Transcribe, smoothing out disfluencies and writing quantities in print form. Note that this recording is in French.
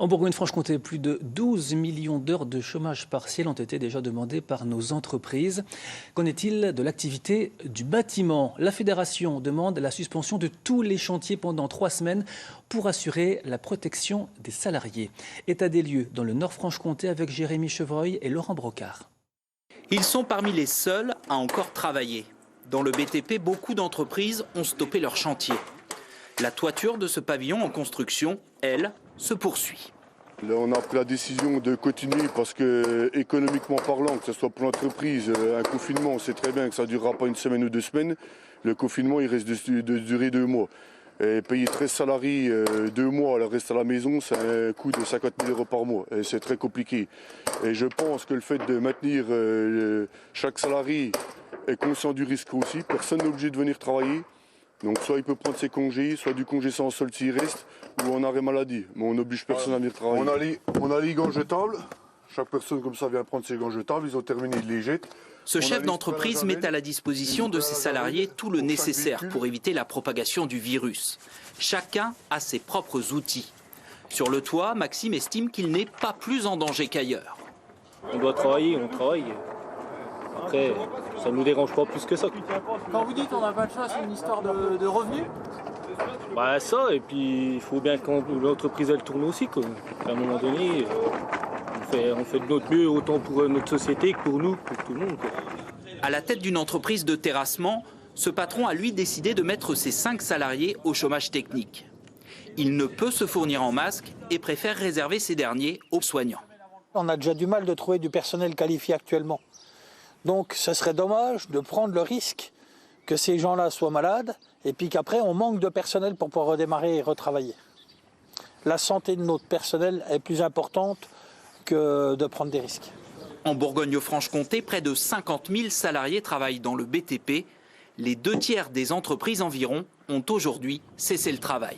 En Bourgogne-Franche-Comté, plus de 12 millions d'heures de chômage partiel ont été déjà demandées par nos entreprises. Qu'en est-il de l'activité du bâtiment? La Fédération demande la suspension de tous les chantiers pendant 3 semaines pour assurer la protection des salariés. État des lieux dans le Nord-Franche-Comté avec Jérémy Chevreuil et Laurent Brocard. Ils sont parmi les seuls à encore travailler. Dans le BTP, beaucoup d'entreprises ont stoppé leur chantier. La toiture de ce pavillon en construction, elle, se poursuit. Là, on a pris la décision de continuer parce que, économiquement parlant, que ce soit pour l'entreprise, un confinement, on sait très bien que ça ne durera pas 1 semaine ou 2 semaines. Le confinement, il risque de durer 2 mois. Et payer 13 salariés 2 mois, le reste à la maison, c'est un coût de 50 000 € par mois. Et c'est très compliqué. Et je pense que le fait de maintenir chaque salarié est conscient du risque aussi. Personne n'est obligé de venir travailler. Donc soit il peut prendre ses congés, soit du congé sans solde s'il reste, ou en arrêt maladie. Mais on n'oblige personne à venir travailler. On a les gants jetables. Chaque personne comme ça vient prendre ses gants jetables. Ils ont terminé, ils les jettent. Ce chef d'entreprise met à la disposition de ses salariés tout le nécessaire pour éviter la propagation du virus. Chacun a ses propres outils. Sur le toit, Maxime estime qu'il n'est pas plus en danger qu'ailleurs. On doit travailler, on travaille. Après, ça ne nous dérange pas plus que ça. Quand vous dites on n'a pas de choix, c'est une histoire de revenus? Bah ça, et puis il faut bien que l'entreprise elle tourne aussi, quoi. À un moment donné, on fait de notre mieux autant pour notre société que pour nous, pour tout le monde, quoi. À la tête d'une entreprise de terrassement, ce patron a lui décidé de mettre ses 5 salariés au chômage technique. Il ne peut se fournir en masque et préfère réserver ces derniers aux soignants. On a déjà du mal de trouver du personnel qualifié actuellement. Donc ce serait dommage de prendre le risque que ces gens-là soient malades et puis qu'après on manque de personnel pour pouvoir redémarrer et retravailler. La santé de notre personnel est plus importante que de prendre des risques. En Bourgogne-Franche-Comté, près de 50 000 salariés travaillent dans le BTP. Les 2 tiers des entreprises environ ont aujourd'hui cessé le travail.